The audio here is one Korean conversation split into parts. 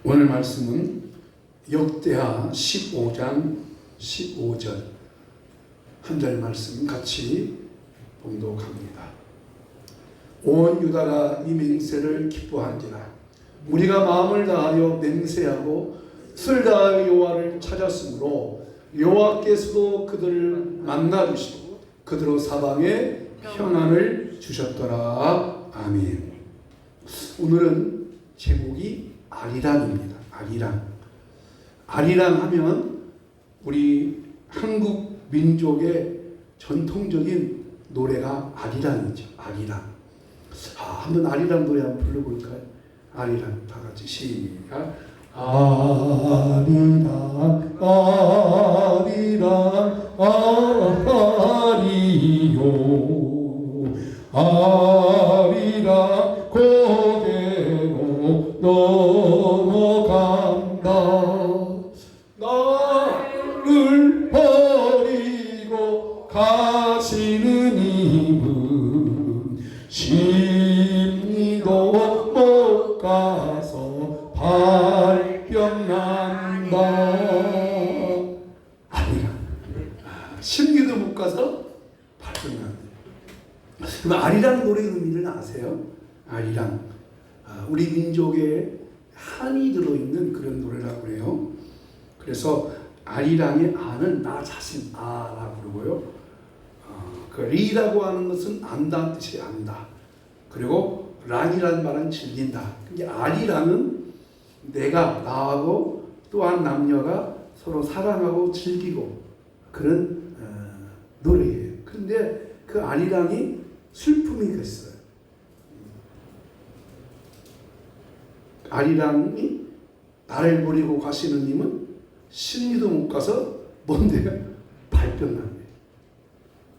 오늘 말씀은 역대하 15장 15절 한 절 말씀 같이 봉독합니다. 온 유다가 이 맹세를 기뻐한지라. 우리가 마음을 다하여 맹세하고 뜻을 다하여 여호와를 찾았으므로 여호와께서도 그들을 만나 주시고 그들로 사방에 평안을 주셨더라. 아멘. 오늘은 제목이 아리랑입니다. 아리랑 하면 우리 한국 민족의 전통적인 노래가 아리랑이죠. 아리랑. 한번 아리랑 노래 한번 불러볼까요? 아리랑 다 같이 시작. 아리랑 아리랑 아리요 아리랑 고개로 넘어간다. 나를 버리고 가시는 이분 심리도 못 가서 발병난다. 아니라 심리도 못 가서 발병난다. 그럼 아리랑 노래 의미를 아세요? 아리랑 우리 민족에 한이 들어있는 그런 노래라고 그래요. 그래서 아리랑의 아는 나 자신 아라고 그러고요. 그 리라고 하는 것은 안다는 뜻이 안다. 그리고 랑이라는 말은 즐긴다. 근데 아리랑은 내가 나하고 또한 남녀가 서로 사랑하고 즐기고 그런 노래예요. 그런데 그 아리랑이 슬픔이 있어요. 아리랑이 나를 버리고 가시는 님은 심리도 못 가서 뭔데? 발병난대.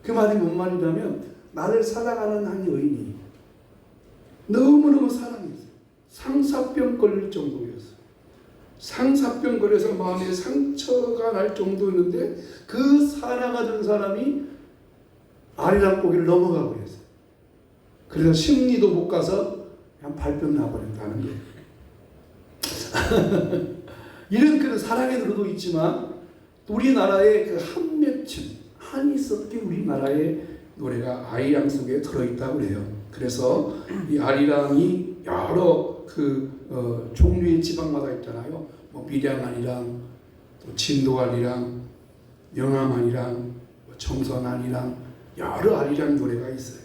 그 말이 뭔 말이냐면 나를 사랑하는 한 여인이 너무너무 사랑했어요. 상사병 걸릴 정도였어요. 상사병 걸려서 마음에 상처가 날 정도였는데 그 사랑하던 사람이 아리랑 고개를 넘어가 버렸어요. 그래서 심리도 못 가서 그냥 발병 나버렸다는 거예요. 이런 그런 사랑의 노래도 있지만 우리나라의 그 한맺힘, 한이 섞인 우리나라의 노래가 아리랑 속에 들어있다고 그래요. 그래서 이 아리랑이 여러 종류의 지방마다 있잖아요. 뭐 밀양 아리랑, 또 진도 아리랑, 영암 아리랑, 정선 아리랑, 여러 아리랑 노래가 있어요.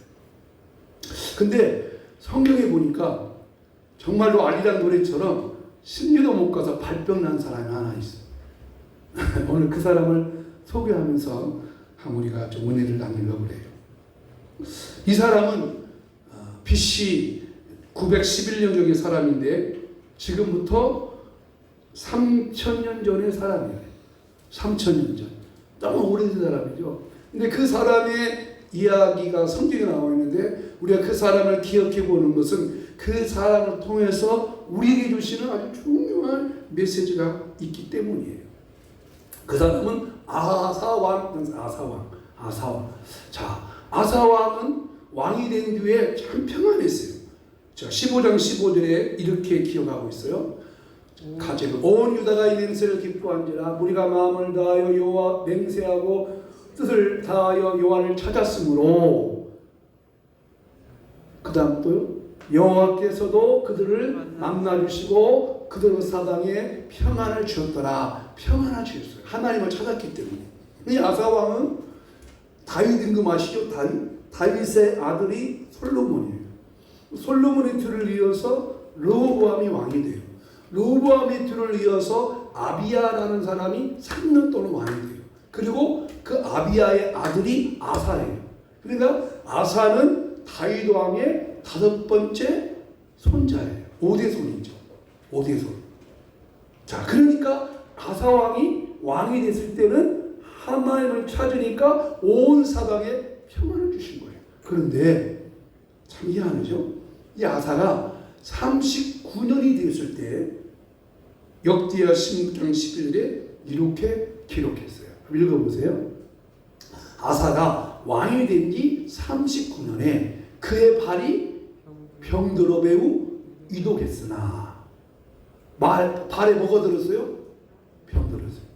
근데 성경에 보니까 정말로 아리랑 노래처럼 심리도 못 가서 발병난 사람이 하나 있어요. 오늘 그 사람을 소개하면서 우리가 좀 은혜를 나누려고 그래요. 이 사람은 BC 911년경의 사람인데 지금부터 3000년 전의 사람이에요. 3000년 전. 너무 오래된 사람이죠. 근데 그 사람의 이야기가 성경에 나와 있는데 우리가 그 사람을 기억해 보는 것은 그 사람을 통해서 우리에게 주시는 아주 중요한 메시지가 있기 때문이에요. 그 사람은 아사왕. 자, 아사왕은 왕이 된 뒤에 참 평안했어요. 자, 15장 15절에 이렇게 기억하고 있어요. 가제로 온 유다가 이 맹세를 기뻐한지라. 우리가 마음을 다하여 여호와 맹세하고 뜻을 다하여 여호와를 찾았으므로. 그 다음 또요. 여호와께서도 그들을 만나 주시고 그들 사방에 평안을 주었더라. 평안을 주셨어요. 하나님을 찾았기 때문에. 이 아사왕은 다윗 임금 아시죠? 다윗의 아들이 솔로몬이에요. 솔로몬의 뒤를 이어서 르호보암이 왕이 돼요. 르호보암의 뒤를 이어서 아비야라는 사람이 3년 동안 왕이 돼요. 그리고 그 아비야의 아들이 아사예요. 그러니까 아사는 다윗 왕의 5번째 손자예요. 5대손이죠. 5대손. 자, 그러니까 아사 왕이 왕이 됐을 때는 하나님을 찾으니까 온 사방에 평안을 주신 거예요. 그런데 참 희한하죠. 이 아사가 39년이 되었을 때 역대하 16장 11절에 이렇게 기록했어요. 읽어보세요. 아사가 왕이 된 지 39년에 그의 발이 병들어 매우 이독했으나 발에 뭐가 들었어요? 병 들었어요.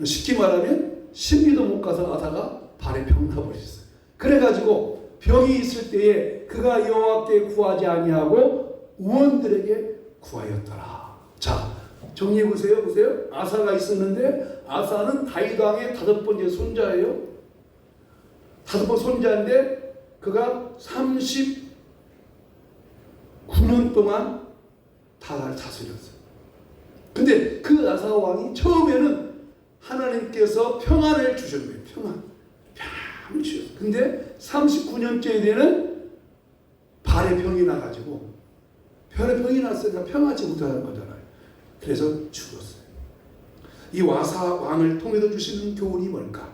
쉽게 말하면 심리도 못 가서 아사가 발에 병 나버렸어요. 그래가지고 병이 있을 때에 그가 여호와께 구하지 아니하고 의원들에게 구하였더라. 자, 정리해 보세요. 보세요. 아사가 있었는데 아사는 다윗 왕의 5번째 손자예요. 5번 손자인데 그가 39년 동안 나라를 다스렸어요. 근데 그 아사 왕이 처음에는 하나님께서 평안을 주신 거예요. 평안을 주셨어요. 근데 39년째 되는 발에 병이 나가지고 발에 병이 났으니까 평하지 못하는 거잖아요. 그래서 죽었어요. 이 아사 왕을 통해서 주시는 교훈이 뭘까?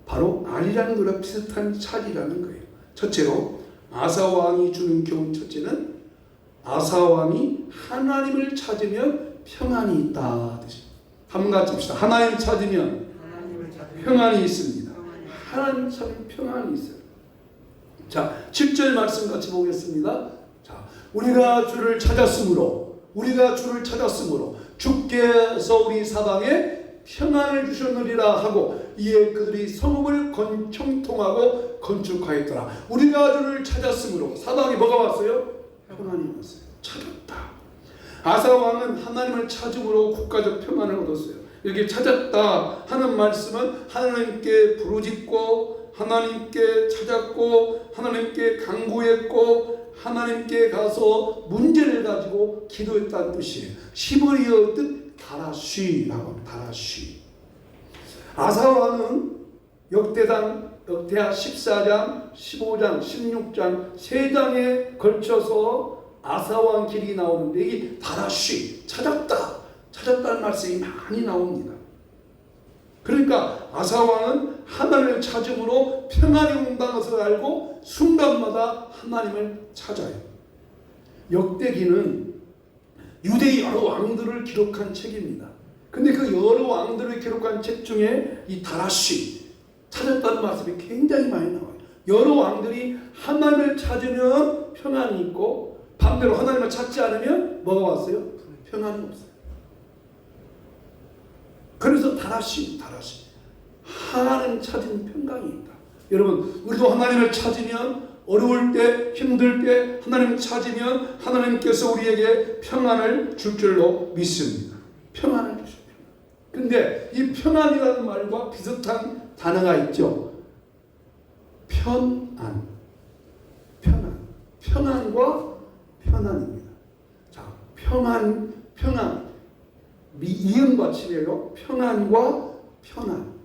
바로 아리랑 노래 비슷한 차이라는 거예요. 첫째로 아사 왕이 주는 교훈 첫째는 아사 왕이 하나님을 찾으면 평안이 있다. 한번 같이 봅시다. 하나님을 찾으면 평안이 있습니다. 하나님 찾으면 평안이 있어요. 자, 7절 말씀 같이 보겠습니다. 자, 우리가 주를 찾았으므로 주께서 우리 사방에 평안을 주셨느니라 하고 이에 그들이 성읍을 형통하고 건축하였더라. 우리가 주를 찾았으므로 사방에 뭐가 왔어요? 평안이 왔어요. 찾았다. 아사 왕은 하나님을 찾음으로 국가적 평안을 얻었어요. 여기 찾았다 하는 말씀은 하나님께 부르짖고 하나님께 찾았고 하나님께 간구했고 하나님께 가서 문제를 가지고 기도했다는 뜻이에요. 히브리어 뜻 다라쉬라고 합니다. 다라쉬. 아사 왕은 역대하 14장, 15장, 16장 3장에 걸쳐서 아사왕 길이 나오는데 이 다라쉬 찾았다는 말씀이 많이 나옵니다. 그러니까 아사왕은 하나님을 찾음으로 평안이 온다는 것을 알고 순간마다 하나님을 찾아요. 역대기는 유대의 여러 왕들을 기록한 책입니다. 근데 그 여러 왕들을 기록한 책 중에 이 다라쉬 찾았다는 말씀이 굉장히 많이 나와요. 여러 왕들이 하나님을 찾으면 평안이 있고 반대로 하나님을 찾지 않으면 뭐가 왔어요? 평안이 없어요. 그래서 다라쉬 하나님 찾은 평강이 있다. 여러분, 우리도 하나님을 찾으면 어려울 때, 힘들 때 하나님을 찾으면 하나님께서 우리에게 평안을 줄 줄로 믿습니다. 평안을 주십니다. 근데 이 평안이라는 말과 비슷한 단어가 있죠. 평안과 편안입니다. 자, 평안 이음 받침이에요. 평안과 편안.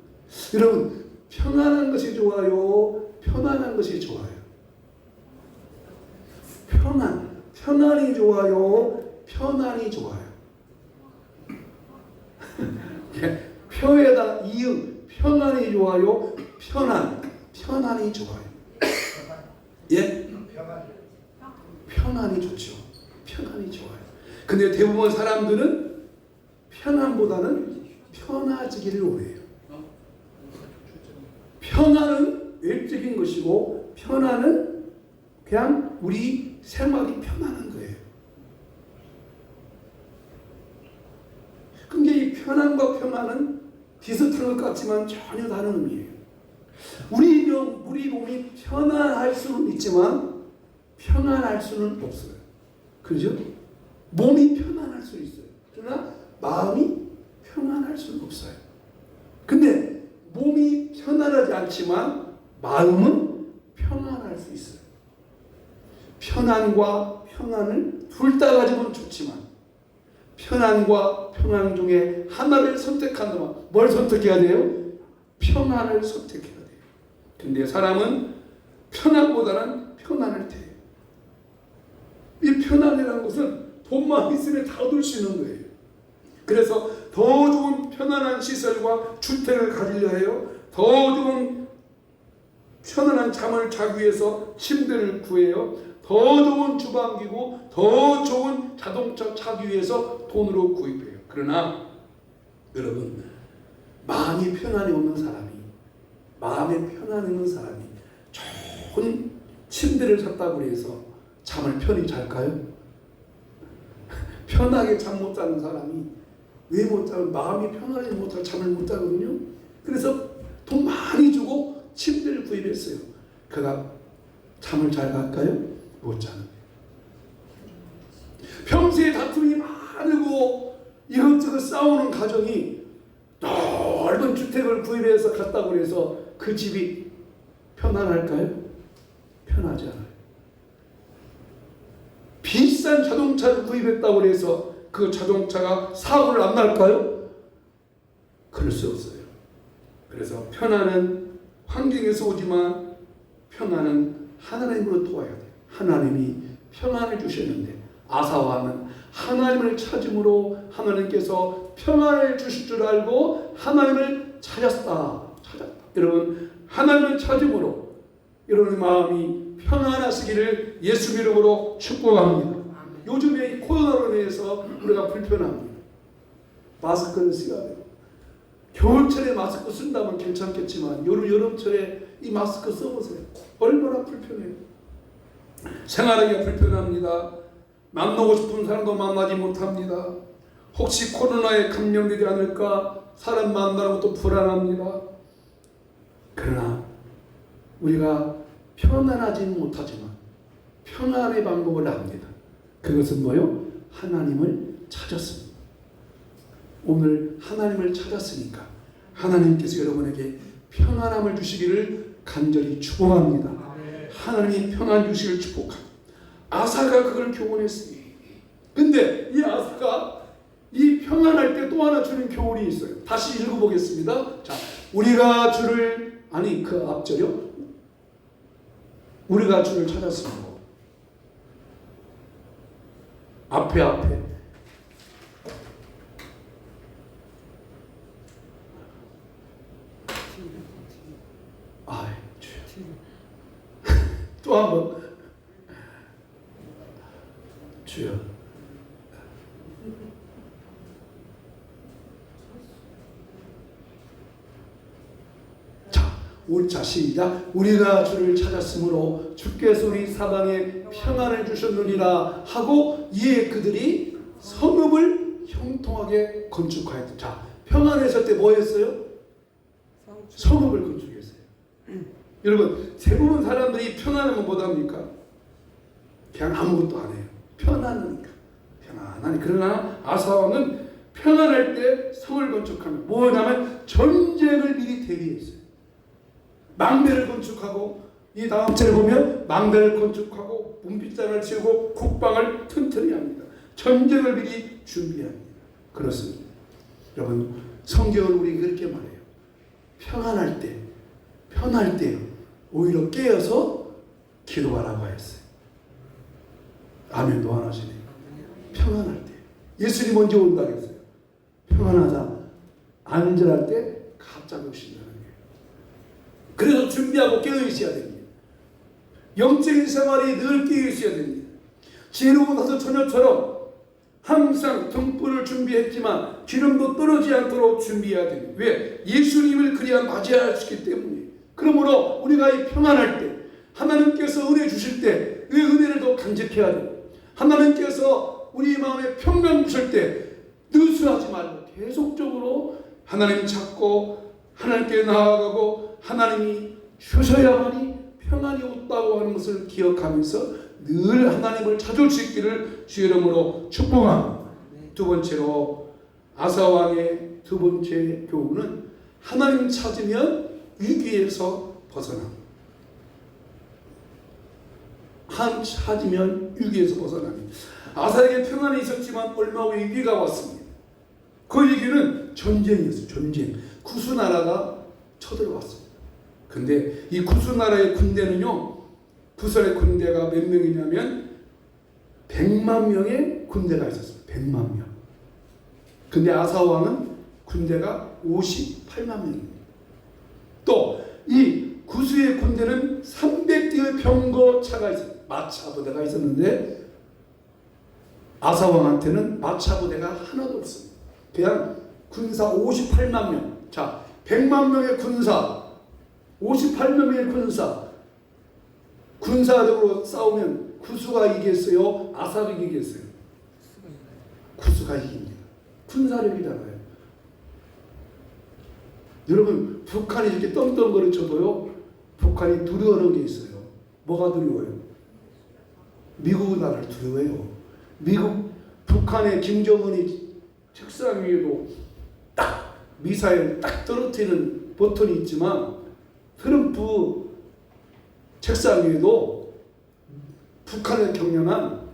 여러분, 평안한 것이 좋아요? 편안한 것이 좋아요? 편안이 좋아요? 편안이 좋아요? 표에다 이음, 평안이 좋아요? 편안이 좋아요? 예? 편안이 좋죠. 편안이 좋아요. 근데 대부분 사람들은 편안보다는 편해지기를 원해요. 편안은 외적인 것이고 편안은 그냥 우리 생활이 편안한 거예요. 근데 이 편안과 평안은 비슷한 것 같지만 전혀 다른 의미예요. 우리 몸이 편안할 수는 있지만 평안할 수는 없어요. 그죠? 몸이 편안할 수 있어요. 그러나 마음이 평안할 수는 없어요. 근데 몸이 편안하지 않지만 마음은 평안할 수 있어요. 편안과 평안을 둘 다 가지면 좋지만 편안과 평안 중에 하나를 선택한다면 뭘 선택해야 돼요? 평안을 선택해야 돼요. 근데 사람은 편안보다는 편안을 택해요. 이 편안이라는 것은 돈만 있으면 다 얻을 수 있는 거예요. 그래서 더 좋은 편안한 시설과 주택을 가지려 해요. 더 좋은 편안한 잠을 자기 위해서 침대를 구해요. 더 좋은 주방기구, 더 좋은 자동차 차기 위해서 돈으로 구입해요. 그러나 여러분, 마음이 편안이 없는 사람이 좋은 침대를 샀다고 해서 잠을 편히 잘까요? 편하게 잠 못 자는 사람이 왜 못 자면 마음이 편하지 못할 잠을 못 자거든요. 그래서 돈 많이 주고 침대를 구입했어요. 그가 잠을 잘 갈까요? 못 자는 거예요. 평소에 다툼이 많고 이것저것 싸우는 가정이 넓은 주택을 구입해서 갔다고 해서 그 집이 편안할까요? 편하지 않아요. 비싼 자동차를 구입했다고 해서 그 자동차가 사고를 안 날까요? 그럴 수 없어요. 그래서 편안은 환경에서 오지만 편안은 하나님으로 도와야 돼요. 하나님이 평안을 주셨는데 아사왕은 하나님을 찾음으로 하나님께서 평안을 주실 줄 알고 하나님을 찾았다. 여러분, 하나님을 찾음으로 여러분의 마음이 평안하시기를 예수 이름으로 축복합니다. 요즘에 이 코로나로 인해서 우리가 불편합니다. 마스크를 써야 돼요. 겨울철에 마스크 쓴다면 괜찮겠지만 여름철에 이 마스크 써보세요. 얼마나 불편해요. 생활하기가 불편합니다. 만나고 싶은 사람도 만나지 못합니다. 혹시 코로나에 감염되지 않을까 사람 만나는 것도 불안합니다. 그러나 우리가 편안하지 못하지만 평안의 방법을 압니다. 그것은 뭐요? 하나님을 찾았습니다. 오늘 하나님을 찾았으니까 하나님께서 여러분에게 평안함을 주시기를 간절히 축복합니다. 하나님이 평안 주시기를 축복합니다. 아사가 그걸 교훈했습니다. 근데 이 아사가 이 평안할 때 또 하나 주는 교훈이 있어요. 다시 읽어보겠습니다. 자, 우리가 주를 그 앞절요. 우리가 주를 찾았습니다. 앞에 또 한번 주여. 자, 시작. 우리가 주를 찾았으므로 주께서 우리 사방에 평안을 주셨느니라 하고 이에 그들이 성읍을 형통하게 건축하였다. 자, 평안했을 때 뭐 했어요? 성읍을 건축했어요. 여러분, 대부분 사람들이 편안하면 뭐합니까? 그냥 아무것도 안 해요. 편안하니까. 편안하니. 그러나 아사왕은 평안할 때 성을 건축하면 뭐냐면 전쟁을 미리 대비했어요. 망대를 건축하고 이 다음 절에 보면 망대를 건축하고 문빗장을 지우고 국방을 튼튼히 합니다. 전쟁을 미리 준비합니다. 그렇습니다. 여러분, 성경은 우리 그렇게 말해요. 편안할 때 오히려 깨어서 기도하라고 했어요. 아멘도 안 하시네요. 평안할 때 예수님 먼저 온다 그랬어요. 평안하자. 안전할 때 갑자기 오신다는 거예요. 그래서 준비하고 깨어 있어야 됩니다. 영적인 생활이 늘 깨어 있어야 됩니다. 지혜로운 다섯 처녀처럼 항상 등불을 준비했지만 기름도 떨어지지 않도록 준비해야 됩니다. 왜? 예수님을 그래야 맞이할 수 있기 때문에. 그러므로 우리가 이 평안할 때 하나님께서 은혜 주실 때 그 은혜를 더 간직해야 돼요. 하나님께서 우리 마음에 평강 주실 때 느슨하지 말고 계속적으로 하나님 찾고 하나님께 나아가고 하나님이 주셔야만이 평안이 없다고 하는 것을 기억하면서 늘 하나님을 찾을 수 있기를 주의 이름으로 축복합니다. 두 번째로 아사왕의 두 번째 교훈은 하나님 찾으면 위기에서 벗어납니다. 하나님 찾으면 위기에서 벗어납니다. 아사에게 평안이 있었지만 얼마 후에 위기가 왔습니다. 그 위기는 전쟁이었어요. 전쟁. 구스나라가 쳐들어왔습니다. 근데 이 구스나라의 군대는요, 구스나라의 군대가 몇 명이냐면 100만 명의 군대가 있었습니다. 100만 명. 근데 아사왕은 군대가 58만 명입니다. 또 이 구스의 군대는 300대의 병거차가 있었습니다. 마차 부대가 있었는데 아사왕한테는 마차 부대가 하나도 없습니다. 그냥 군사 58만 명. 자, 100만 명의 군사, 58명의 군사적으로 싸우면 구스가 이기겠어요? 아사가 이기겠어요? 구수가 이깁니다. 군사력이잖아요. 여러분 북한이 이렇게 떵떵거려 쳐도요, 북한이 두려워하는 게 있어요. 뭐가 두려워요? 미국 나라를 두려워해요. 북한의 김정은이 책상 위에도 딱 미사일 딱 떨어뜨리는 버튼이 있지만, 트럼프 책상 위에도 북한을 경련한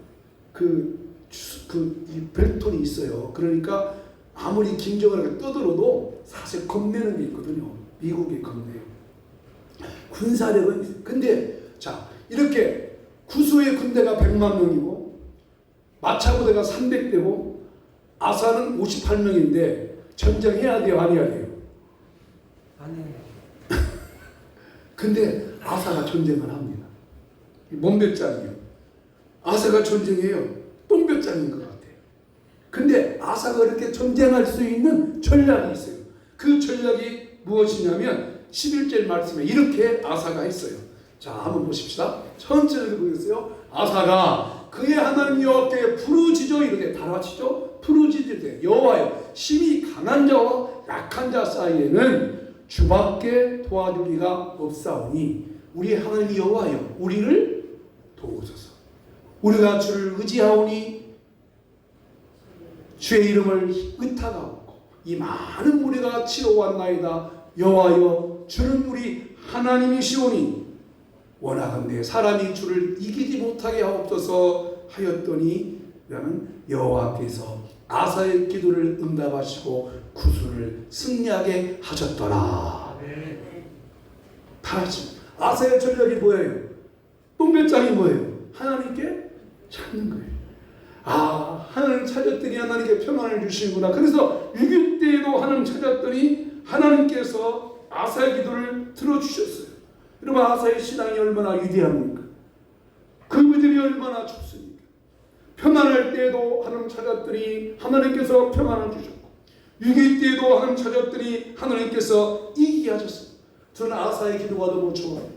이 벨톤이 있어요. 그러니까 아무리 김정은이 떠들어도 사실 겁내는 게 있거든요. 미국이 겁내요. 군사력은. 근데 자, 이렇게 구수의 군대가 100만 명이고 마차 부대가 300대고 아사는 58명인데 전쟁해야 돼요, 안 해야 돼요? 안 해요. 근데 아사가 전쟁을 합니다. 몸몇 장이에요. 아사가 전쟁해요. 똥몇 장인 것 같아요. 근데 아사가 이렇게 전쟁할 수 있는 전략이 있어요. 그 전략이 무엇이냐면 11절 말씀에 이렇게 아사가 했어요. 자, 한번 보십시다. 천천히 읽어보겠어요. 아사가 그의 하나님 여호와께 부르짖어 이르되, 다 같이죠? 부르짖으되 여호와여, 심히 강한 자와 약한 자 사이에는 주밖에 도와줄 리가 없사오니 우리 하나님 여호와여, 우리를 도우소서. 우리가 주를 의지하오니 주의 이름을 의탁하고 이 많은 무리가 치러왔나이다. 여호와여, 주는 우리 하나님이시오니 원하건대 사람이 주를 이기지 못하게 하옵소서 하였더니, 그러면 여호와께서 아사의 기도를 응답하시고 구수를 승리하게 하셨더라. 다 같이 아사의 전략이 뭐예요? 똥배짱이 뭐예요? 하나님께 찾는 거예요. 아, 하나님 찾았더니 하나님께 평안을 주시는구나. 그래서 위기 때에도 하나님 찾았더니 하나님께서 아사의 기도를 들어주셨어요. 여러분, 아사의 신앙이 얼마나 위대합니까? 그 믿음이 얼마나 좋습니까? 평안할 때에도 하나님 찾았더니 하나님께서 평안을 주셨고, 위기 때에도 하나님 찾았더니 하나님께서 이기게 하셨습니다. 저는 아사의 기도가 너무 좋아요.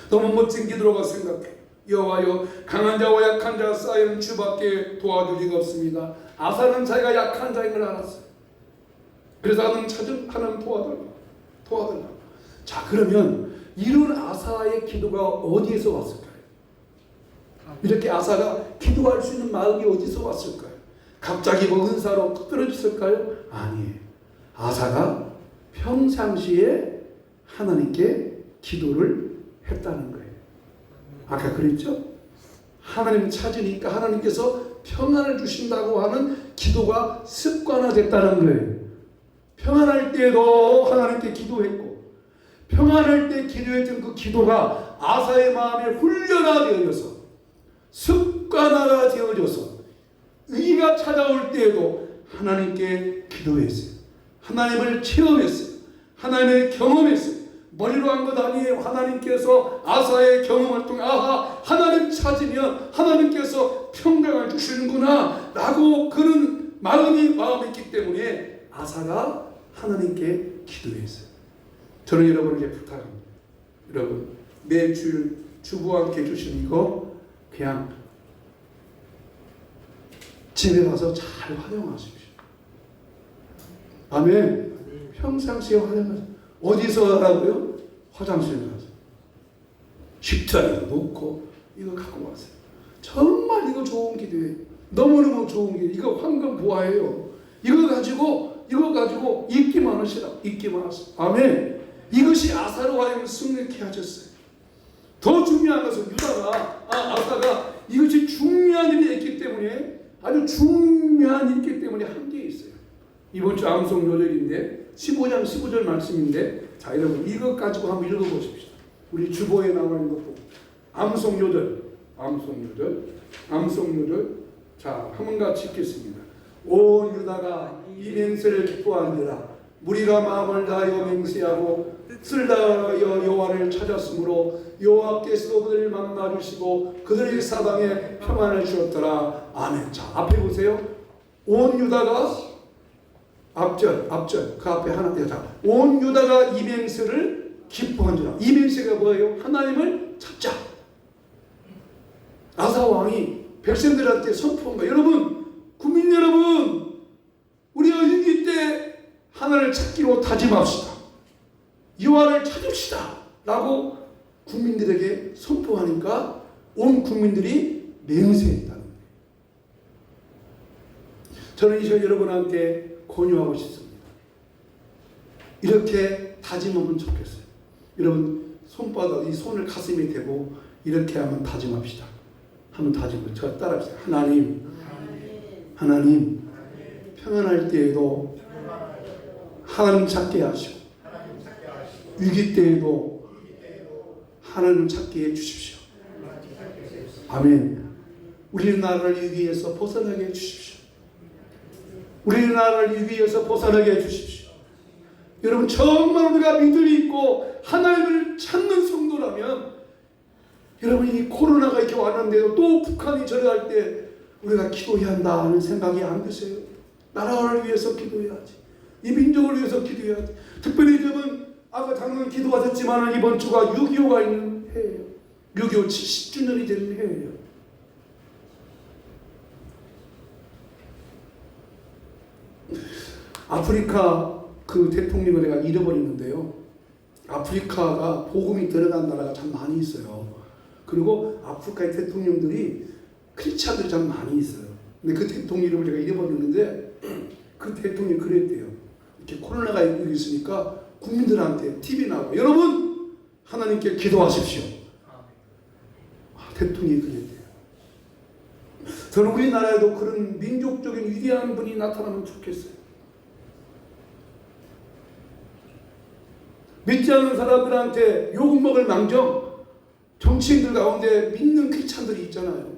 너무 멋진 기도라고 생각해요. 여호와여, 강한 자와 약한 자 사이에는 주밖에 도와줄 리가 없습니다. 아사는 자기가 약한 자인 걸 알았어요. 그래서 하나님 찾은, 하나님 도와달라고. 자, 그러면 이런 아사의 기도가 어디에서 왔을까요? 이렇게 아사가 기도할 수 있는 마음이 어디서 왔을까요? 갑자기 뭐 은사로 떨어졌을까요? 아니에요. 아사가 평상시에 하나님께 기도를 했다는 거예요. 아까 그랬죠? 하나님 찾으니까 하나님께서 평안을 주신다고 하는 기도가 습관화됐다는 거예요. 평안할 때에도 하나님께 기도했고, 평안할 때 기도했던 그 기도가 아사의 마음에 훈련화되어져서 습관화가 되어져서 위기가 찾아올 때에도 하나님께 기도했어요. 하나님을 체험했어요. 하나님을 경험했어요. 머리로 한 것 아니에요. 하나님께서 아사의 경험을 통해 하나님 찾으면 하나님께서 평강을 주시는구나 라고 그런 마음이 있기 때문에 아사가 하나님께 기도했어요. 저는 여러분에게 부탁합니다. 여러분, 매주 주부와 함께 주신 이거 그냥 집에 가서 잘 활용하십시오. 아멘. 평상시에 활용하십시오. 어디서 하라고요? 화장실에 가서 식탁에 놓고 이거 갖고 가세요. 정말 이거 좋은 기도예요. 너무너무 좋은 기도. 이거 황금 보화예요. 이거 가지고 잊기만 하시라. 잊기만 하시라. 아멘. 이것이 아사로 하여금 승리케 하셨어요. 더 중요한 것은 유다가 아사가 이것이 중요한 일이 있기 때문에, 아주 중요한 일이 있기 때문에 한 게 있어요. 이번 주 암송 요절인데 15장 15절 말씀인데, 자, 여러분 이것 가지고 한번 읽어보십시다. 우리 주보에 나와 있는 것도 암송 요절. 자, 한번 같이 읽겠습니다. 온 유다가 이 맹세를 기뻐하니라. 무리가 마음을 다하여 맹세하고 뜻을 다하여 여호와를 찾았으므로 여호와께서 그들을 만나 주시고 그들의 사방에 평안을 주었더라. 아멘. 자, 앞에 보세요. 온 유다가 앞절 그 앞에 하나 떼자. 온 유다가 이 맹세를 기뻐한지라. 이 맹세가 뭐예요? 하나님을 찾자. 아사 왕이 백성들한테 선포한 거. 여러분, 국민 여러분, 우리가 위기 때 하나님을 찾기로 다짐합시다. 여호와를 찾읍시다 라고 국민들에게 선포하니까 온 국민들이 맹세했다는 거예요. 저는 이 시간 여러분한테 권유하고 싶습니다. 이렇게 다짐하면 좋겠어요. 여러분 손바닥, 이 손을 가슴에 대고 이렇게 한번 다짐합시다. 한번 다짐을 저 따라합시다. 하나님 평안할 때에도 하나님 찾게 하시고 위기 때에도 하나님 찾게 해 주십시오. 아멘. 우리나라를 위기에서 벗어나게 해 주십시오. 우리나라를 위기에서 벗어나게 해 주십시오. 여러분 정말 우리가 믿음이 있고 하나님을 찾는 성도라면, 여러분 이 코로나가 이렇게 왔는데도 또 북한이 저래할 때 우리가 기도해야 한다는 생각이 안 드세요? 나라를 위해서 기도해야지. 이 민족을 위해서 기도해야지. 특별히 여러분 아까 작년 기도하셨지만 이번 주가 6.25가 있는 해예요. 6.25 70주년이 되는 해예요. 아프리카 그 대통령을 내가 잃어버리는데요. 아프리카가 복음이 들어간 나라가 참 많이 있어요. 그리고 아프리카의 대통령들이 크리스찬들이 참 많이 있어요. 근데 그 대통령 이름을 제가 잃어버렸는데 그 대통령이 그랬대요. 이렇게 코로나가 있으니까 국민들한테 TV 나와 여러분 하나님께 기도하십시오. 대통령이 그랬대요. 저는 우리나라에도 그런 민족적인 위대한 분이 나타나면 좋겠어요. 믿지 않는 사람들한테 욕먹을 망정 정치인들 가운데 믿는 크리스찬들이 있잖아요.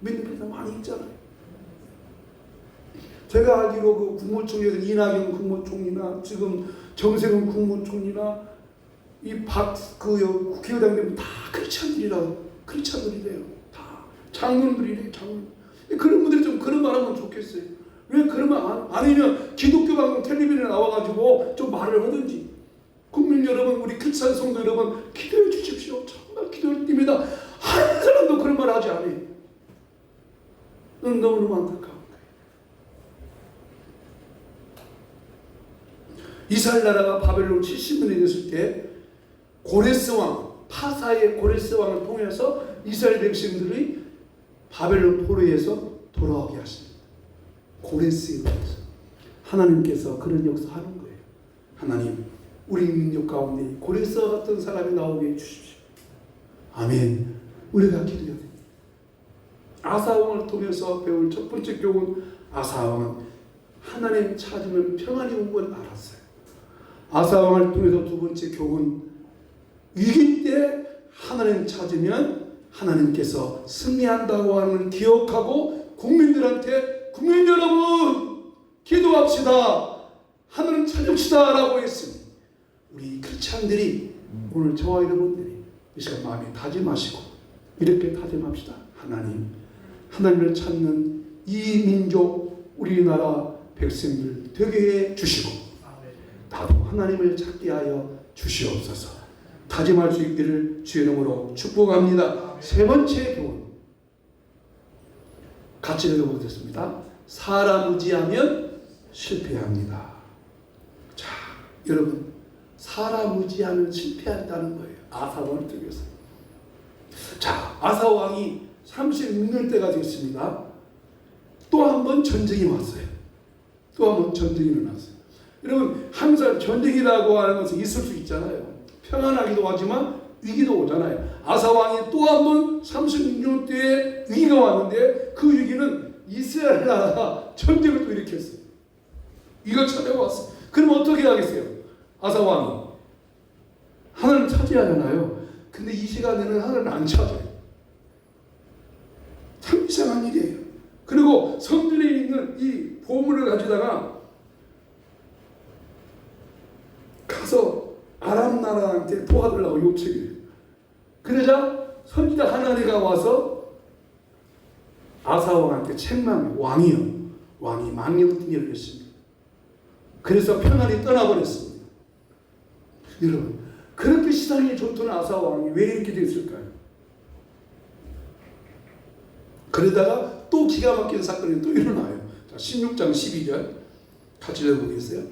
믿는 크리스찬 많이 있잖아요. 제가 알기로 그 국무총리에서 이낙연 국무총리나 지금 정세균 국무총리나 이 국회의장들은 다 크리스찬들이래요. 다 장로들이래요. 장로. 그런 분들이 좀 그런 말하면 좋겠어요. 왜 그런 말 아니면 기독교 방송 텔레비전에 나와가지고 좀 말을 하든지. 국민 여러분, 우리 크리스찬 성도 여러분, 기도해 주십시오. 정말 기도할 때입니다. 한 사람도 그런 말 하지 않아요. 너무너무 안타까운 거예요. 이스라엘 나라가 바벨론 70년이 됐을 때 고레스 왕, 파사의 고레스 왕을 통해서 이스라엘 백성들이 바벨론 포로에서 돌아오게 하십니다. 고레스에 의해서 하나님께서 그런 역사하는 거예요. 하나님, 우리 민족 가운데 고레스와 같은 사람이 나오게 해주십시오. 아멘. 우리가 기도해야 됩니다. 아사왕을 통해서 배울 첫 번째 교훈, 아사왕은 하나님 찾으면 평안이 온 걸 알았어요. 아사왕을 통해서 두 번째 교훈, 위기 때 하나님 찾으면 하나님께서 승리한다고 하는 걸 기억하고 국민들한테 국민 여러분 기도합시다. 하나님 찾읍시다 라고 했습니다. 우리 크리스찬들이 오늘 저와 여러분들이 이 시간 마음에 다짐하시고 이렇게 다짐합시다. 하나님을 찾는 이 민족 우리나라 백성들 되게 해 주시고 나도 하나님을 찾게 하여 주시옵소서. 다짐할 수 있기를 주의 이름으로 축복합니다. 세 번째 교훈 같이 읽어보겠습니다. 사람 의지하면 실패합니다. 자, 여러분 사람 의지하면 실패한다는 거예요. 아사왕을 통해서. 자, 아사왕이 36년 때가 됐습니다. 또 한 번 전쟁이 왔어요. 또 한 번 전쟁이 일어났어요. 여러분 항상 전쟁이라고 하는 것은 있을 수 있잖아요. 평안하기도 하지만 위기도 오잖아요. 아사왕이 또 한 번 36년 때에 위기가 왔는데 그 위기는 이스라엘 나라가 전쟁을 또 일으켰어요. 이거 찾아왔어요. 그럼 어떻게 하겠어요? 아사왕이 하나님 찾아야 하잖아요. 근데 이 시간에는 하나님을 안 찾아요. 참 이상한 일이에요. 그리고 성전에 있는 이 보물을 가져다가 가서 아람 나라한테 도와달라고 요청해요. 그러자 선지자 하나니가 와서 아사왕한테 책망해. 왕이 망령등이를 했습니다. 그래서 평안이 떠나버렸습니다. 여러분 그렇게 시상이 좋던 아사왕이 왜 이렇게 됐을까요? 그러다가 또 기가 막힌 사건이 또 일어나요. 자, 16장 12절 같이 읽어보겠어요?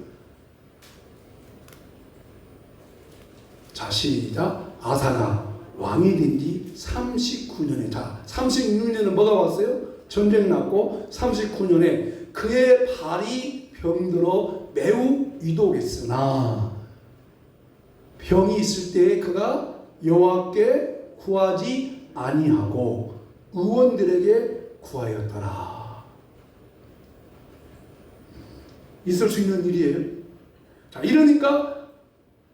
자, 시작. 아사가 왕이 된 지 39년에, 자, 36년에 뭐가 왔어요? 전쟁 났고 39년에 그의 발이 병들어 매우 위독했으나 병이 있을 때에 그가 여호와께 구하지 아니하고 의원들에게 구하였더라. 있을 수 있는 일이에요. 자, 이러니까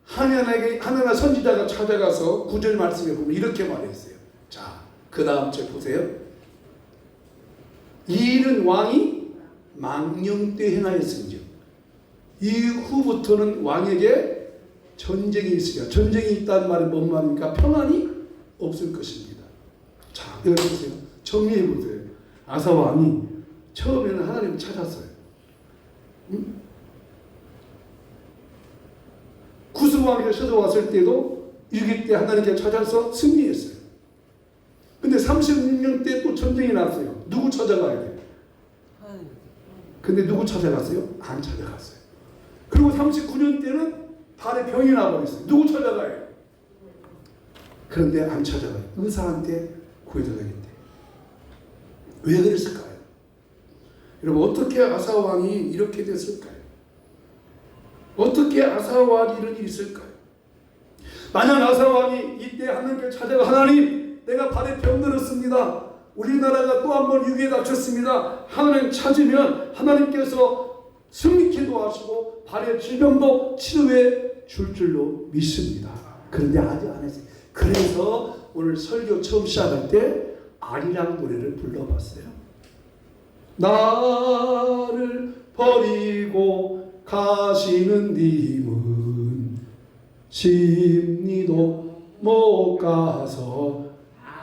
하나나 선지자가 찾아가서 9절 말씀에 보면 이렇게 말했어요. 자, 그 다음 절 보세요. 이 일은 왕이 망령 때 행하였은즉 이후부터는 왕에게 전쟁이 있으리라. 전쟁이 있다는 말은 뭔 말입니까? 평안이 없을 것입니다. 자, 여기 보세요. 정리해 보세요. 아사 왕이 처음에는 하나님을 찾았어요. 응? 구스 왕에게 찾아왔을 때도 일기 때 하나님께 찾아서 승리했어요. 근데 36년 때 또 전쟁이 났어요. 누구 찾아가야 돼요? 근데 누구 찾아갔어요? 안 찾아갔어요. 그리고 39년 때는 발에 병이 나버렸어요. 누구 찾아가요? 그런데 안 찾아가요. 의사한테 구해달라겠대. 왜 그랬을까요? 여러분, 어떻게 아사 왕이 이렇게 됐을까요? 어떻게 아사 왕이 이런 일이 있을까요? 만약 아사 왕이 이때 하나님께 찾아가, 하나님, 내가 발에 병들었습니다. 우리나라가 또 한 번 위기에 닥쳤습니다. 하나님 찾으면 하나님께서 승리케도 하시고 발의 질병도 치료해 줄 줄로 믿습니다. 그런데 아직 안 했어요. 그래서 오늘 설교 처음 시작할 때 아리랑 노래를 불러봤어요. 나를 버리고 가시는 님은 심리도 못 가서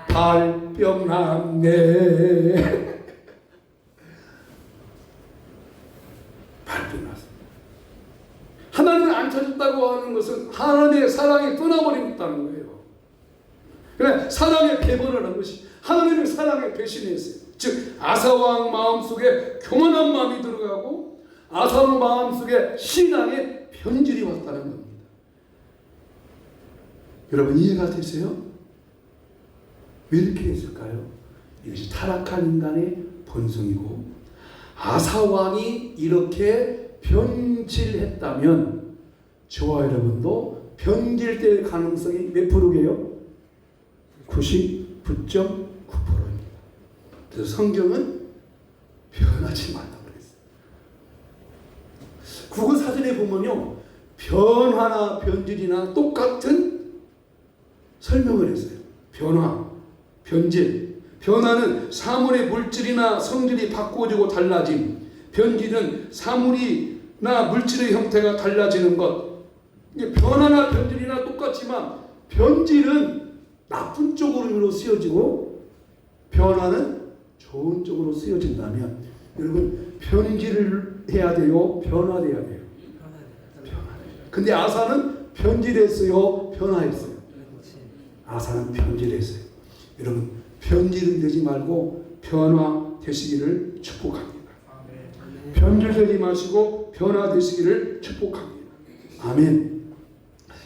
발병 났네. 발병 났어. 하나님을 안 찾았다고 하는 것은 하나님의 사랑이 떠나버린다는 거예요. 그래, 사랑에 배반을 한 것이 하나님의 사랑에 배신했어요. 즉 아사왕 마음속에 교만한 마음이 들어가고 아사왕 마음속에 신앙의 변질이 왔다는 겁니다. 여러분, 이해가 되세요? 왜 이렇게 됐을까요? 이것이 타락한 인간의 본성이고, 아사왕이 이렇게 변질했다면 저와 여러분도 변질될 가능성이 몇 프로게요? 99.9%입니다. 그래서 성경은 변하지 말라고 그랬어요. 국어 사전에 보면요, 변화나 변질이나 똑같은 설명을 했어요. 변화, 변질. 변화는 사물의 물질이나 성질이 바꾸어지고 달라짐. 변질은 사물이나 물질의 형태가 달라지는 것. 변화나 변질이나 똑같지만 변질은 나쁜 쪽으로 쓰여지고 변화는 좋은 쪽으로 쓰여진다면 여러분, 변질을 해야 돼요? 변화돼야 돼요? 변화돼요. 근데 아사는 변질했어요? 변화했어요? 아사는 변질했어요. 여러분, 변질은 되지 말고 변화되시기를 축복합니다. 변질되지 마시고 변화되시기를 축복합니다. 아멘.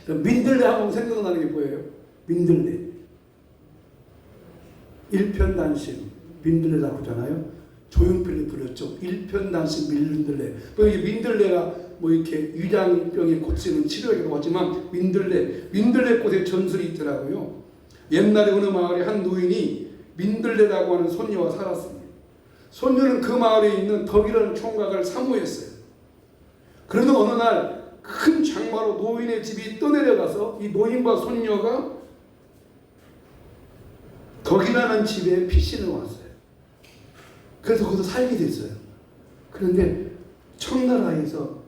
민들레 하면 생각나는 게 뭐예요? 민들레. 일편단심 민들레라고 하잖아요. 조용필이 불렀죠. 일편단심 민들레. 이게 민들레가 뭐 이렇게 위장병에 고치는 치료에도 하지만 민들레 꽃의 전설이 있더라고요. 옛날에 어느 마을에 한 노인이 민들레라고 하는 손녀와 살았습니다. 손녀는 그 마을에 있는 덕이라는 총각을 사모했어요. 그러던 어느 날 큰 장마로 노인의 집이 떠내려가서 이 노인과 손녀가 덕이라는 집에 피신을 왔어요. 그래서 거기서 살게 됐어요. 그런데 청나라에서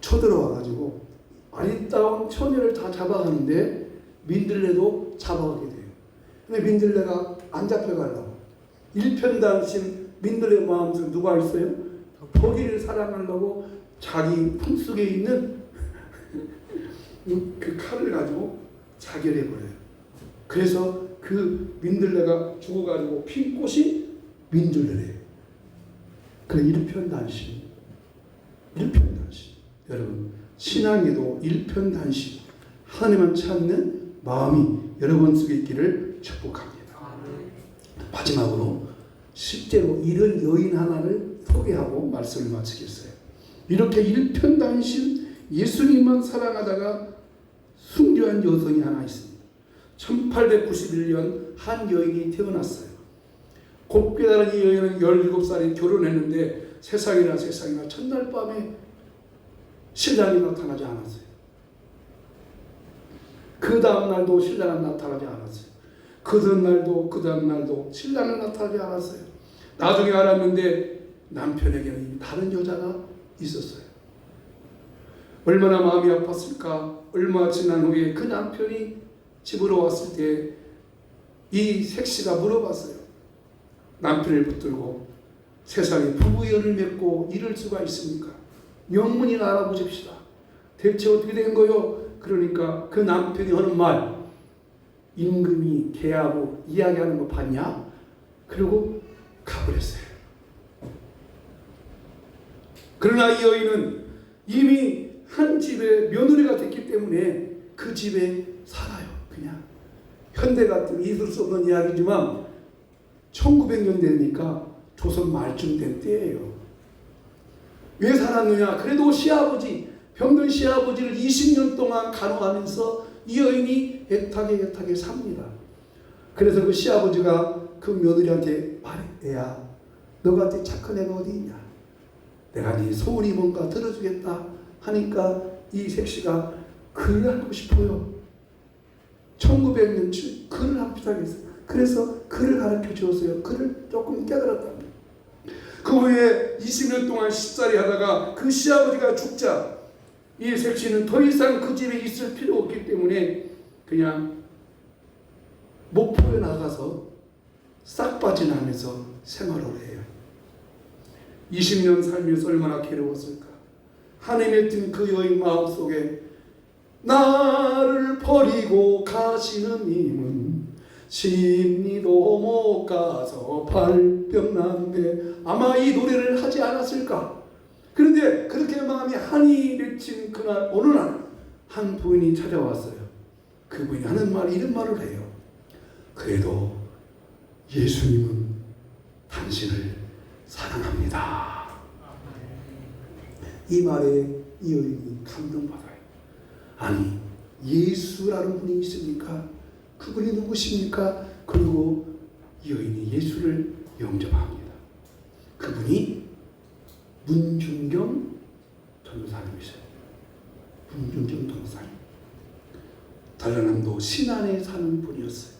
쳐들어와가지고 아리따운 처녀를 다 잡아가는데 민들레도 잡아가게 돼요. 근데 민들레가 안 잡혀가려고 일편단심 민들레 마음속에 누가 있어요? 덕이를 사랑하려고 자기 품속에 있는 그 칼을 가지고 자결해버려요. 그래서 그 민들레가 죽어가지고 핀 꽃이 민들레래요. 그 일편단심. 여러분, 신앙에도 일편단심, 하나님만 찾는 마음이 여러분 속에 있기를 축복합니다. 마지막으로 실제로 이런 여인 하나를 소개하고 말씀을 마치겠어요. 이렇게 일편단심 예수님만 사랑하다가 순교한 여성이 하나 있습니다. 1891년 한 여인이 태어났어요. 곱게 다른 이 여인은 17살에 결혼했는데 세상이나 첫날 밤에 신랑이 나타나지 않았어요. 그 다음 날도 신랑은 나타나지 않았어요. 그 다음 날도 신랑은 나타나지 않았어요. 나중에 알았는데 남편에게는 다른 여자가 있었어요. 얼마나 마음이 아팠을까. 얼마 지난 후에 그 남편이 집으로 왔을 때 이 색시가 물어봤어요. 남편을 붙들고 세상에 부부연을 맺고 이럴 수가 있습니까? 명문이나 알아보십시다. 대체 어떻게 된 거요? 그러니까 그 남편이 하는 말, 임금이 걔하고 이야기하는 거 봤냐? 그리고 가버렸어요. 그러나 이 여인은 이미 한 집에 며느리가 됐기 때문에 그 집에 살아요. 그냥 현대 같은 있을 수 없는 이야기지만 1900년대니까 조선 말쯤 된 때예요. 왜 살았느냐? 그래도 시아버지, 병든 시아버지를 20년 동안 간호하면서 이 여인이 애타게 삽니다. 그래서 그 시아버지가 그 며느리한테 말해, 애야, 너 같은 착한 애가 어디 있냐? 내가 네 소원이 뭔가 들어주겠다 하니까 이 색시가 글을 하고 싶어요. 1900년쯤 글을 하고 싶다고 그래서 글을 가르쳐 주었어요. 글을 조금 깨달았답니다. 그 후에 20년 동안 십살이 하다가 그 시아버지가 죽자 이 색시는 더 이상 그 집에 있을 필요 없기 때문에 그냥 목포에 나가서 싹바지나면서 생활을 해요. 20년 살면서 얼마나 괴로웠을까. 하나님의 뜬 그 여인 마음속에 나를 버리고 가시는 님은 심리도 못 가서 발병난데 아마 이 노래를 하지 않았을까. 그런데 그렇게 마음이 한이 맺힌 그날 어느 날 한 부인이 찾아왔어요. 그 부인이 하는 말이 이런 말을 해요. 그래도 예수님은 당신을 사랑합니다. 이 말에 이 여인이 감동받아요. 아니, 예수라는 분이 있습니까? 그분이 누구십니까? 그리고 이 여인이 예수를 영접합니다. 그분이 문중경 전도사님이세요. 문중경 전도사님. 전라남도 신안에 사는 분이었어요.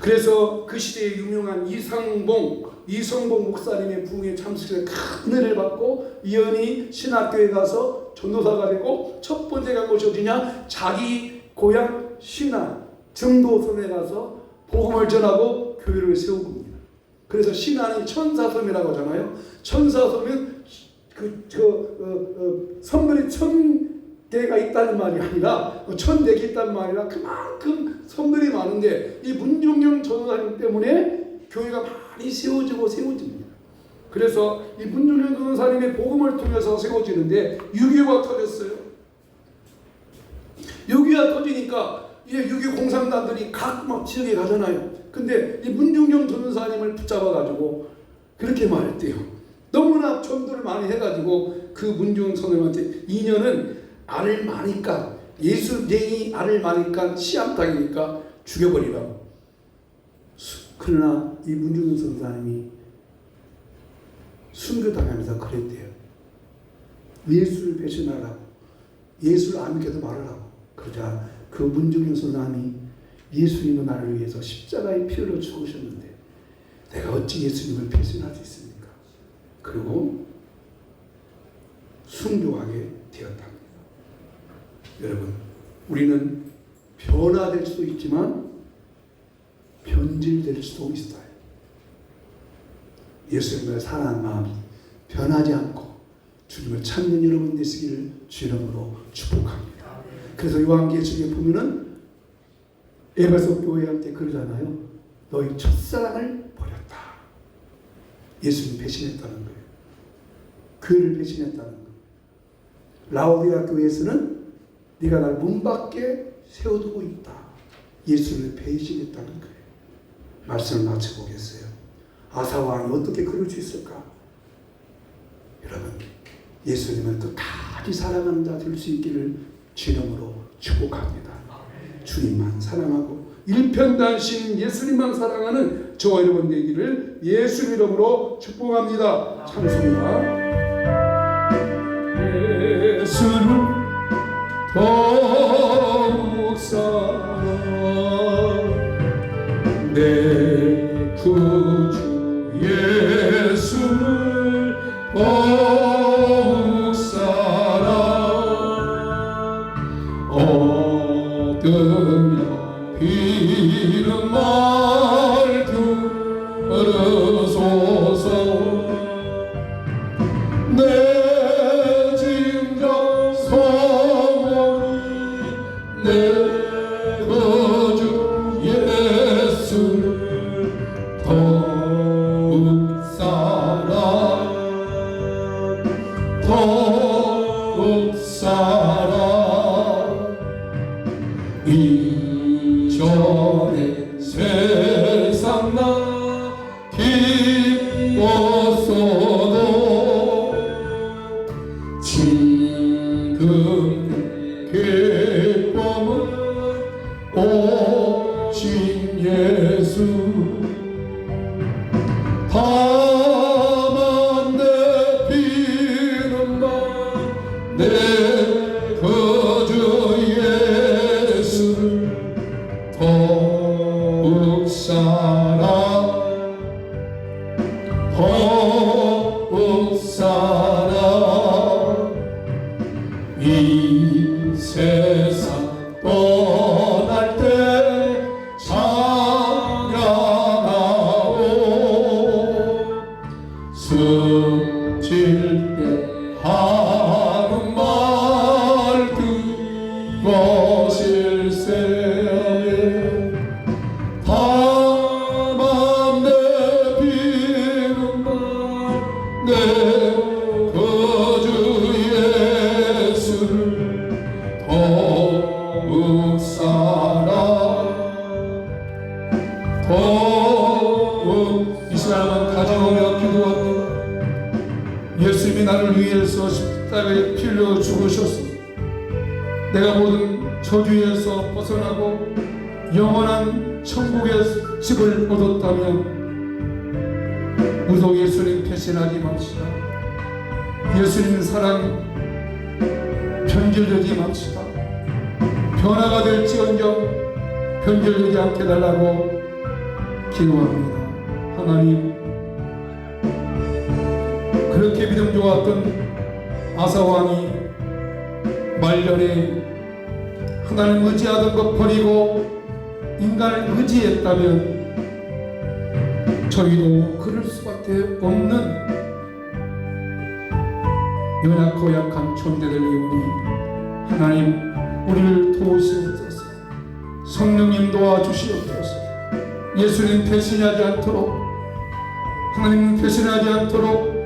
그래서 그 시대에 유명한 이성봉 목사님의 부흥에 참석해서 큰 은혜를 받고 이 여인이 신학교에 가서 전도사가 되고 첫 번째가 무엇이 어디냐? 자기 고향 신안 정도섬에 가서 복음을 전하고 교회를 세운 겁니다. 그래서 신안이 천사섬이라고 하잖아요. 천사섬은 선물이 1000개가 있다는 말이 아니라 1004개 있다는 말이라 그만큼 선물이 많은데 이 문중경 전도사님 때문에 교회가 많이 세워집니다. 그래서 이 문중경 전도사님의 복음을 통해서 세워지는데 6.25가 터졌어요. 6.25가 터지니까 이제 6.25 공산당들이 각 지역에 가잖아요. 근데 이 문중경 전도사님을 붙잡아가지고 그렇게 말했대요. 너무나 전도를 많이 해가지고 그 문중경 선생님한테 2년은 알을 많으니까 예수쟁이 알을 많으니까 시암탉이니까 죽여버리라고. 그러나 이 문중경 선생님이 순교당하면서 그랬대요. 예수를 배신하라고, 예수를 안 믿게도 말하라고. 그러자 그 문중경 선생님이 예수님은 나를 위해서 십자가의 피를 죽으셨는데 내가 어찌 예수님을 배신할 수 있습니까? 그리고 순교하게 되었답니다. 여러분, 우리는 변화될 수도 있지만 변질될 수도 있어요. 예수님을 사랑하는 마음이 변하지 않고 주님을 찾는 여러분 되시기를 주 이름으로 축복합니다. 그래서 요한계시록에 보면은 에베소 교회한테 그러잖아요. 너희 첫사랑을 버렸다. 예수님 배신했다는 거예요. 교회를 배신했다는 거. 라오디아 교회에서는 네가 날 문 밖에 세워두고 있다. 예수를 배신했다는 거예요. 말씀을 마쳐보겠어요. 아사왕이 어떻게 그럴 수 있을까? 여러분, 예수님을 끝까지 사랑하는 자 될 수 있기를 주님으로 축복합니다. 주님만 사랑하고 일편단심 예수님만 사랑하는 저와 여러분 되기를 예수 이름으로 축복합니다. 찬송가 예수를 더욱 사랑 내 구주 예수를 더욱 사랑 얻으며 비는 말 들으소서 내 진정 소원이 내 구주 예수를 더욱 사랑 더욱 사랑 이전에 세상 나 기뻤어도 지금 내 기쁨은 오신 예수 다만 내 비는 내 구주 예수를 더욱 사랑 더욱 사랑 이 세상 떠날 때 찬양하오 숨질 때 하는 말 그것일세 다만 내 비는 내 구주 예수를 더욱 사랑 더욱 이 시간은 가져오며 기도합니다. 예수님이 나를 위해서 십자가에 피 흘려 죽으셔서 내가 모든 저주에서 벗어나고 영원한 천국의 집을 얻었다면 우리도 예수님 배신하지 맙시다. 예수님 사랑 변질되지 맙시다. 변화가 될지언정 변질되지 않게 달라고 기도합니다. 하나님, 그렇게 믿음 좋았던 아사왕이 말년에 하나님 의지하던 것 버리고 인간을 의지했다면 저희도 그럴 수밖에 없는 연약하고 약한 존재들이오니 하나님 우리를 도우시옵소서. 성령님 도와주시옵소서. 예수님 배신하지 않도록 하나님 배신하지 않도록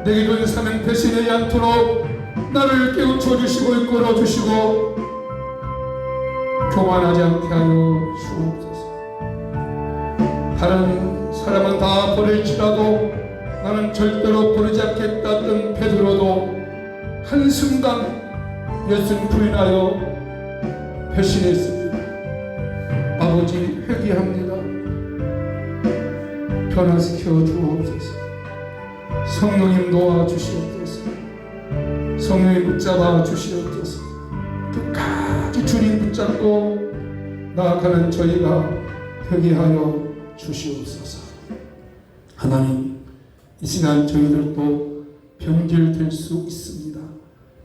내게 준 사명 배신하지 않도록 나를 깨우쳐 주시고 이끌어 주시고 교만하지 않게 하여 주옵소서. 다른 사람은 다 버릴지라도 나는 절대로 버리지 않겠다던 베드로도 한순간 예수님 부인하여 배신했습니다. 아버지 회개합니다. 변화시켜 주옵소서. 성령님 도와주시옵소서. 성령님 붙잡아 주시옵소서. 끝까지 주님 붙잡고 나아가는 저희가 되게 하여 주시옵소서. 하나님, 이 시간 저희들도 변질될 수 있습니다.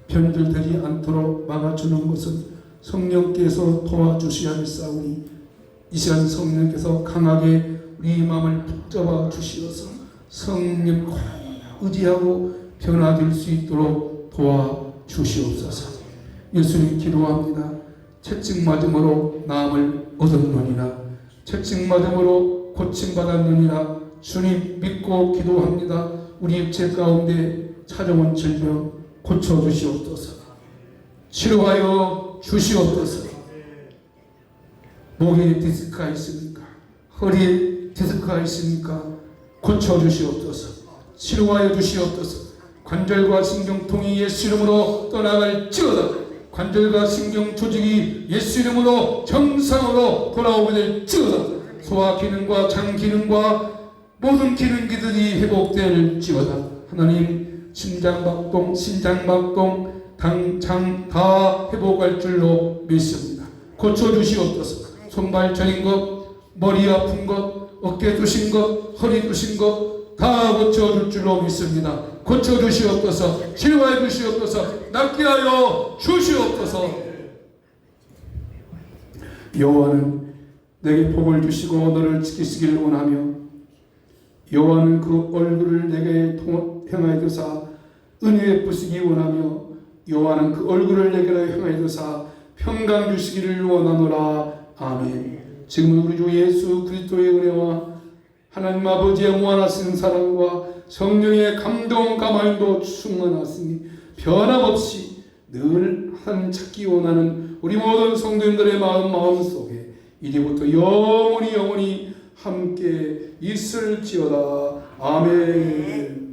변질되지 않도록 막아주는 것은 성령께서 도와주시옵사오니 이 시간 성령께서 강하게 우리 마음을 붙잡아 주시어서 성령 의지하고 변화될 수 있도록 도와주시옵소서. 예수님 기도합니다. 채찍맞음으로 나음을 얻었느니라. 채찍맞음으로 고침받았느니라. 주님 믿고 기도합니다. 우리 육체 가운데 찾아온 질병 고쳐주시옵소서. 치료하여 주시옵소서. 목에 디스크가 있습니까? 허리에 디스크가 있습니까? 고쳐주시옵소서. 치료하여 주시옵소서. 관절과 신경통이 예수 이름으로 떠나갈지어다. 관절과 신경 조직이 예수 이름으로 정상으로 돌아오게 될지어다. 소화 기능과 장 기능과 모든 기능기들이 회복될지어다. 하나님, 심장박동, 신장박동, 당장 다 회복할 줄로 믿습니다. 고쳐주시옵소서. 손발 저린 것, 머리 아픈 것, 어깨 두신 것, 허리 두신 것 다 고쳐줄 줄로 믿습니다. 고쳐주시옵소서. 치료해 주시옵소서. 낫게 하여 주시옵소서. 여호와는 내게 복을 주시고 너를 지키시기를 원하며 여호와는 그 얼굴을 내게 향하여 두사 은혜 베푸시기 원하며 여호와는 그 얼굴을 내게로 향하여 두사 평강 주시기를 원하노라. 아멘. 지금 우리 주 예수 그리스도의 은혜와 하나님 아버지의 무한하신 사랑과 성령의 감동 가만히도 충만하시니 변함없이 늘 하나님 찾기 원하는 우리 모든 성도님들의 마음 속에 이제부터 영원히 함께 있을지어다. 아멘.